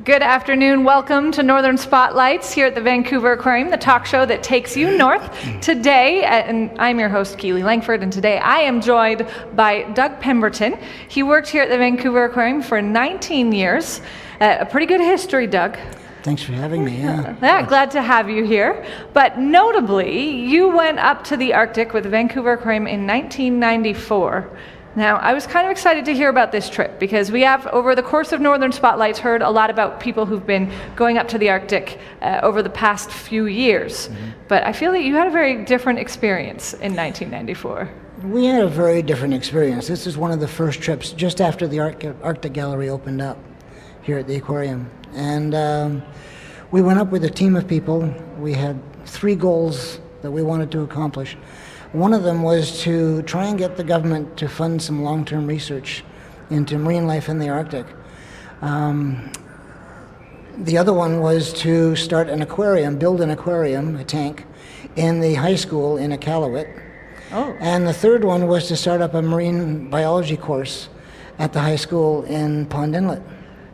Good afternoon. Welcome to Northern Spotlights here at the Vancouver Aquarium, the talk show that takes you north. Today, and I'm your host, Keely Langford, and today I am joined by Doug Pemberton. He worked here at the Vancouver Aquarium for 19 years. A pretty good history, Doug. Thanks for having me. Yeah, glad to have you here. But notably, you went up to the Arctic with the Vancouver Aquarium in 1994. Now, I was kind of excited to hear about this trip because we have, over the course of Northern Spotlights, heard a lot about people who've been going up to the Arctic over the past few years. Mm-hmm. But I feel that you had a very different experience in 1994. We had a very different experience. This is one of the first trips just after the Arctic Gallery opened up here at the aquarium. And we went up with a team of people. We had 3 goals that we wanted to accomplish. One of them was to try and get the government to fund some long-term research into marine life in the Arctic. The other one was to start an aquarium, build an aquarium, a tank, in the high school in Iqaluit. Oh. And the third one was to start up a marine biology course at the high school in Pond Inlet.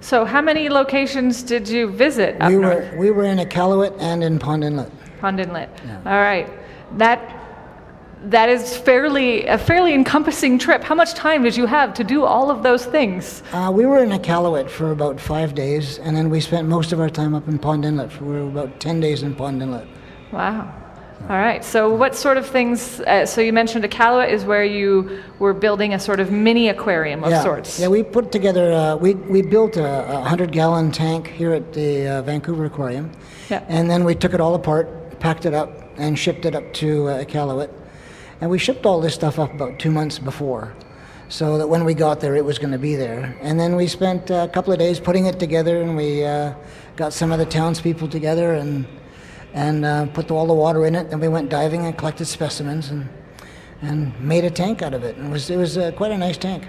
So how many locations did you visit up north? We were in Iqaluit and in Pond Inlet. Pond Inlet. Yeah. All right. That is a fairly encompassing trip. How much time did you have to do all of those things? We were in Iqaluit for about 5 days, and then we spent most of our time up in Pond Inlet. We were about 10 days in Pond Inlet. Wow. All right. So what sort of things, so you mentioned Iqaluit is where you were building a sort of mini aquarium of sorts. Yeah, we put together, we built a 100-gallon tank here at the Vancouver Aquarium. Yeah. And then we took it all apart, packed it up, and shipped it up to Iqaluit. And we shipped all this stuff up about 2 months before, so that when we got there, it was going to be there. And then we spent a couple of days putting it together, and we got some of the townspeople together and put all the water in it. Then we went diving and collected specimens and made a tank out of it. And it was quite a nice tank.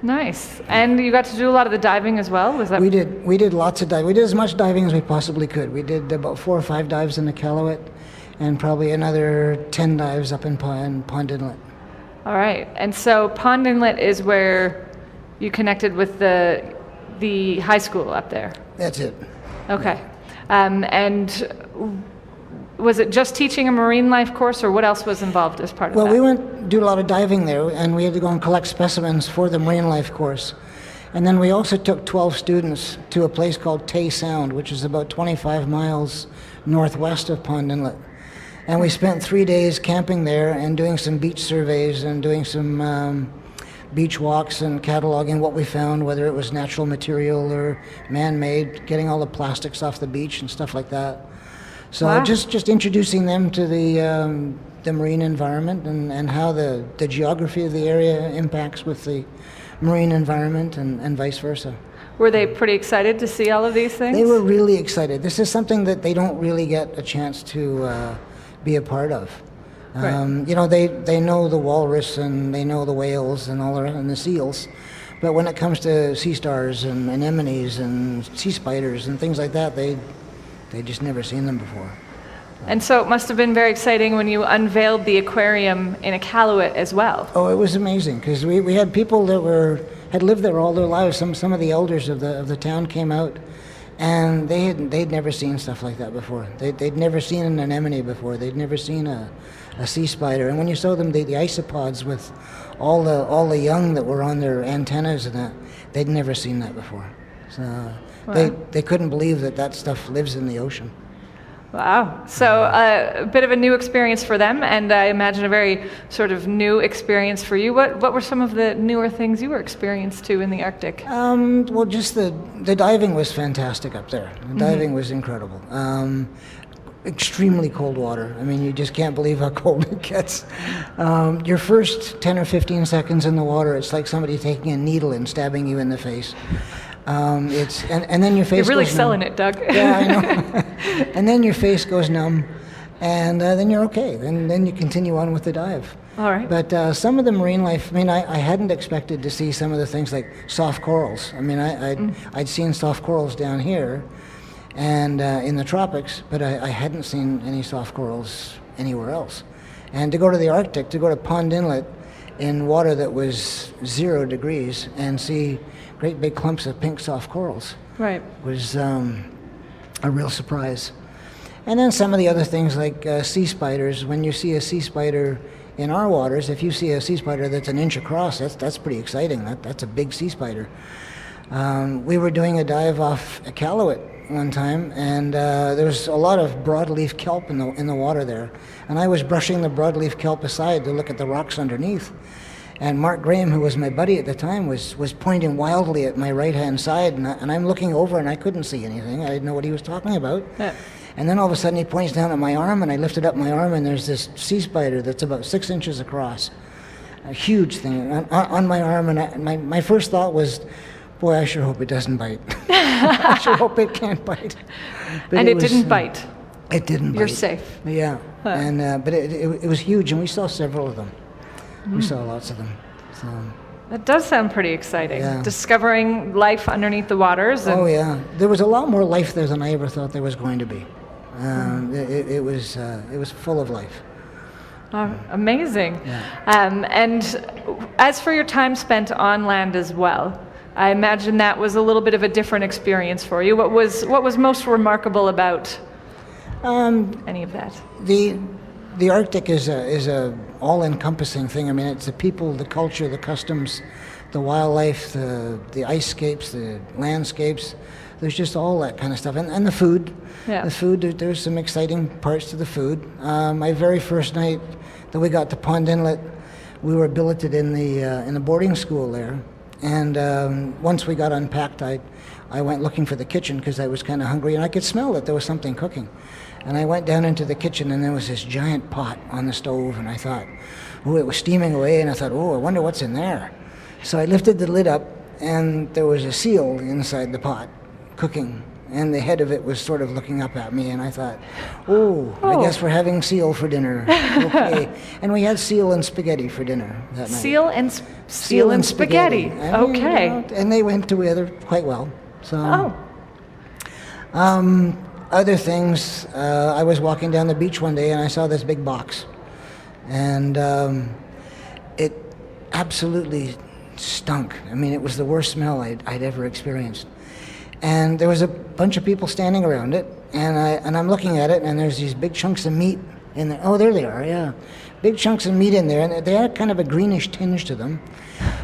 Nice. And you got to do a lot of the diving as well? Was that? We did lots of diving. We did as much diving as we possibly could. We did about 4 or 5 dives in the Iqaluit, and probably another 10 dives up in Pond Inlet. All right. And so Pond Inlet is where you connected with the high school up there? That's it. Okay. And was it just teaching a marine life course, or what else was involved as part of that? Well, we went to do a lot of diving there, and we had to go and collect specimens for the marine life course. And then we also took 12 students to a place called Tay Sound, which is about 25 miles northwest of Pond Inlet. And we spent 3 days camping there and doing some beach surveys and doing some beach walks and cataloging what we found, whether it was natural material or man-made, getting all the plastics off the beach and stuff like that. So wow. just introducing them to the marine environment and how the geography of the area impacts with the marine environment and vice versa. Were they pretty excited to see all of these things? They were really excited. This is something that they don't really get a chance to be a part of. Right. You know, they know the walrus and they know the whales and all and the seals, but when it comes to sea stars and anemones and sea spiders and things like that, they just never seen them before. And so it must have been very exciting when you unveiled the aquarium in Iqaluit as well. Oh, it was amazing because we had people that had lived there all their lives. Some of the elders of the town came out, and they'd never seen stuff like that before. They'd never seen an anemone before. They'd never seen a sea spider. And when you saw them, the isopods with all the young that were on their antennas and that, they'd never seen that before. So wow. they couldn't believe that stuff lives in the ocean. Wow. So a bit of a new experience for them, and I imagine a very sort of new experience for you. What were some of the newer things you were experienced to in the Arctic? Well, just the diving was fantastic up there. The diving was incredible. Extremely cold water. I mean, you just can't believe how cold it gets. Your first 10 or 15 seconds in the water, it's like somebody taking a needle and stabbing you in the face. And then your face. You're really goes selling numb. it, Doug. Yeah, I know. And then your face goes numb, and then you're okay. Then you continue on with the dive. All right. But some of the marine life, I mean, I hadn't expected to see some of the things like soft corals. I mean, I'd seen soft corals down here, and in the tropics, but I hadn't seen any soft corals anywhere else. And to go to the Arctic, to go to Pond Inlet in water that was 0 degrees and see great big clumps of pink soft corals. Right. It was a real surprise. And then some of the other things like sea spiders. When you see a sea spider in our waters, if you see a sea spider that's an inch across, that's pretty exciting. That's a big sea spider. We were doing a dive off Iqaluit one time, and there was a lot of broadleaf kelp in the water there. And I was brushing the broadleaf kelp aside to look at the rocks underneath. And Mark Graham, who was my buddy at the time, was pointing wildly at my right-hand side, and I'm looking over, and I couldn't see anything. I didn't know what he was talking about. Yeah. And then all of a sudden he points down at my arm, and I lifted up my arm, and there's this sea spider that's about 6 inches across. A huge thing on my arm, and my first thought was, boy, I sure hope it doesn't bite. I sure hope it can't bite. But And it didn't bite. It didn't bite. You're safe. Yeah. Huh. And but it was huge, and we saw several of them. We saw lots of them. So. That does sound pretty exciting. Yeah. Discovering life underneath the waters. And Oh yeah, there was a lot more life there than I ever thought there was going to be. It was full of life. Oh, amazing. Yeah. And as for your time spent on land as well, I imagine that was a little bit of a different experience for you. What was most remarkable about any of that? The Arctic is a all-encompassing thing. I mean, it's the people, the culture, the customs, the wildlife, the ice-scapes, the landscapes. There's just all that kind of stuff, and the food. Yeah. The food. There's some exciting parts to the food. My very first night that we got to Pond Inlet, we were billeted in the boarding school there, and once we got unpacked, I went looking for the kitchen because I was kind of hungry, and I could smell that there was something cooking. And I went down into the kitchen, and there was this giant pot on the stove, and I thought, oh, it was steaming away, and I thought, oh, I wonder what's in there. So I lifted the lid up, and there was a seal inside the pot cooking, and the head of it was sort of looking up at me, and I thought, I guess we're having seal for dinner. Okay. And we had seal and spaghetti for dinner that night. Seal and spaghetti. I mean, Okay. and they went together quite well. So. Oh. Other things, I was walking down the beach one day and I saw this big box, and it absolutely stunk. I mean, it was the worst smell I'd ever experienced. And there was a bunch of people standing around it, and I'm looking at it, and there's these big chunks of meat in there. Oh, there they are, yeah. Big chunks of meat in there, and they had kind of a greenish tinge to them.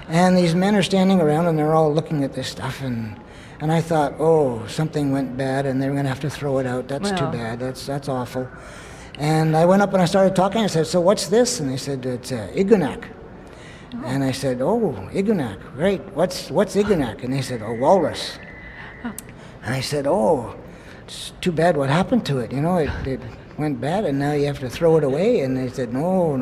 And these men are standing around, and they're all looking at this stuff, and I thought, oh, something went bad, and they're going to have to throw it out. That's too bad. That's awful. And I went up and I started talking. I said, so what's this? And they said, it's iguanak. Oh. And I said, oh, iguanak, great. What's iguanak? And they said, oh, walrus. Oh. And I said, oh, it's too bad what happened to it. You know, it went bad, and now you have to throw it away. And they said, no,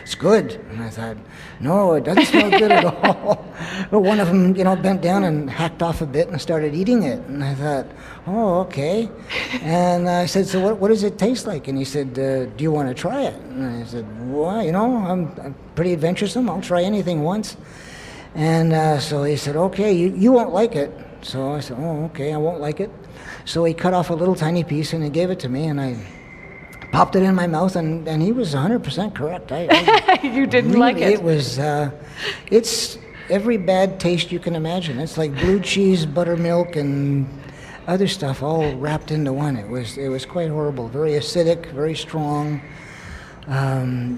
it's good. And I thought, no, it doesn't smell good at all. But one of them, bent down and hacked off a bit and started eating it. And I thought, oh, okay. And I said, so what does it taste like? And he said, do you want to try it? And I said, well, I'm pretty adventuresome. I'll try anything once. And so he said, okay, you won't like it. So I said, oh, okay, I won't like it. So he cut off a little tiny piece and he gave it to me, and I popped it in my mouth, and he was 100% correct. You didn't really, like it? It was, it's every bad taste you can imagine. It's like blue cheese, buttermilk, and other stuff all wrapped into one. It was quite horrible. Very acidic, very strong.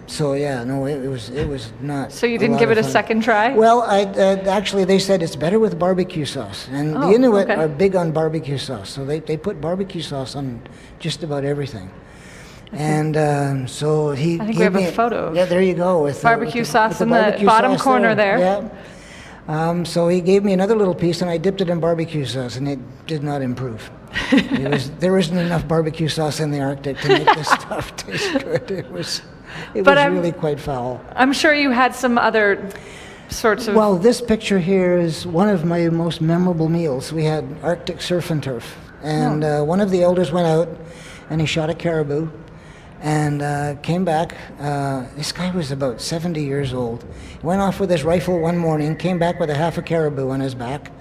So yeah, no, it was not. So you didn't give it a second try? Well, actually they said it's better with barbecue sauce, and the Inuit are big on barbecue sauce, so they put barbecue sauce on just about everything. And so he I think gave we have me a photo. Yeah, there you go with barbecue sauce with the in the barbecue bottom sauce corner there. Yeah. So he gave me another little piece, and I dipped it in barbecue sauce, and it did not improve. There isn't enough barbecue sauce in the Arctic to make this stuff taste good. It was really quite foul. I'm sure you had some other sorts of... Well, this picture here is one of my most memorable meals. We had Arctic surf and turf, and one of the elders went out, and he shot a caribou, and came back. This guy was about 70 years old. He went off with his rifle one morning, came back with a half a caribou on his back,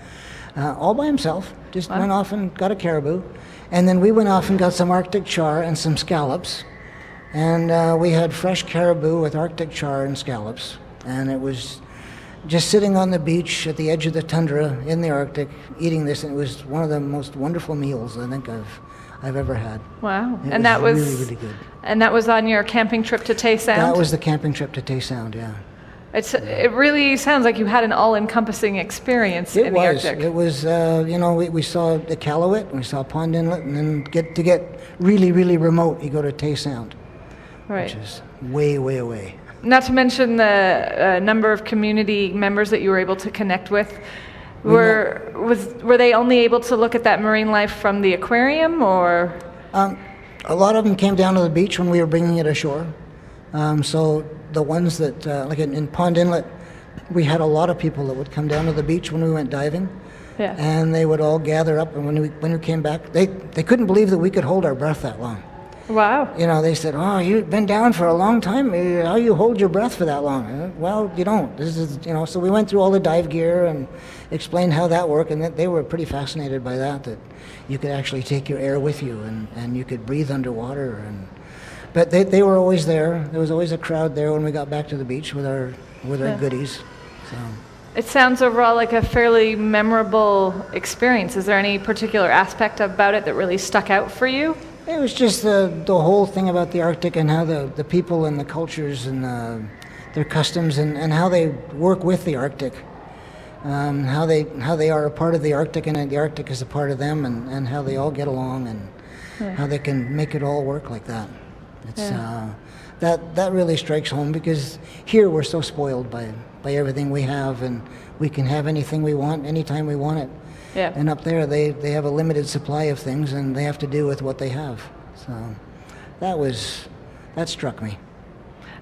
all by himself. Just went off and got a caribou. And then we went off and got some Arctic char and some scallops. And we had fresh caribou with Arctic char and scallops. And it was just sitting on the beach at the edge of the tundra in the Arctic, eating this, and it was one of the most wonderful meals I think I've ever had. Wow. It And was that was really, really good. And that was on your camping trip to Tay Sound? That was the camping trip to Tay Sound, yeah. It really sounds like you had an all-encompassing experience in the Arctic. It was, we saw the Iqaluit, we saw Pond Inlet, and then to get really, really remote, you go to Tay Sound, Right. which is way, way away. Not to mention the number of community members that you were able to connect with. Were they only able to look at that marine life from the aquarium, or? A lot of them came down to the beach when we were bringing it ashore. So the ones that, like in Pond Inlet, we had a lot of people that would come down to the beach when we went diving. Yeah. And they would all gather up, and when we came back, they couldn't believe that we could hold our breath that long. Wow. They said, "Oh, you've been down for a long time. How you hold your breath for that long?" Well, you don't. This is, So we went through all the dive gear and explained how that worked, and they were pretty fascinated by that you could actually take your air with you, and you could breathe underwater. But they were always there. There was always a crowd there when we got back to the beach with our goodies. So. It sounds overall like a fairly memorable experience. Is there any particular aspect about it that really stuck out for you? It was just the whole thing about the Arctic and how the people and the cultures and their customs and how they work with the Arctic, how they are a part of the Arctic and the Arctic is a part of them, and how they all get along and how they can make it all work like that. It's that really strikes home, because here we're so spoiled by everything we have, and we can have anything we want anytime we want it. Yeah. And up there, they have a limited supply of things, and they have to do with what they have. So that struck me.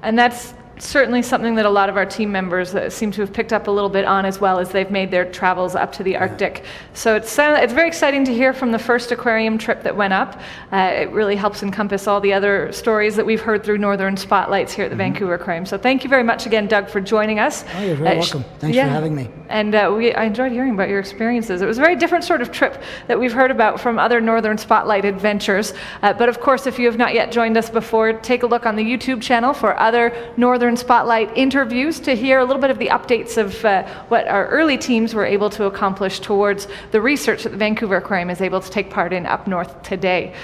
And that's certainly something that a lot of our team members seem to have picked up a little bit on as well, as they've made their travels up to the Arctic. So it's very exciting to hear from the first aquarium trip that went up. It really helps encompass all the other stories that we've heard through Northern Spotlights here at the Vancouver Aquarium. So thank you very much again, Doug, for joining us. Oh, you're very welcome. Thanks for having me. And I enjoyed hearing about your experiences. It was a very different sort of trip that we've heard about from other Northern Spotlight adventures. But of course, if you have not yet joined us before, take a look on the YouTube channel for other Northern Spotlight interviews to hear a little bit of the updates of what our early teams were able to accomplish towards the research that the Vancouver Aquarium is able to take part in up north today.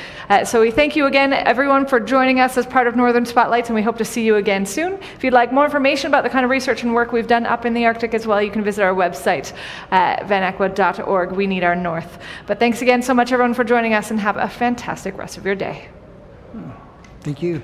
So we thank you again, everyone, for joining us as part of Northern Spotlights, and we hope to see you again soon. If you'd like more information about the kind of research and work we've done up in the Arctic as well, you can visit our website, vanaqua.org. We need our north. But thanks again so much, everyone, for joining us, and have a fantastic rest of your day. Thank you.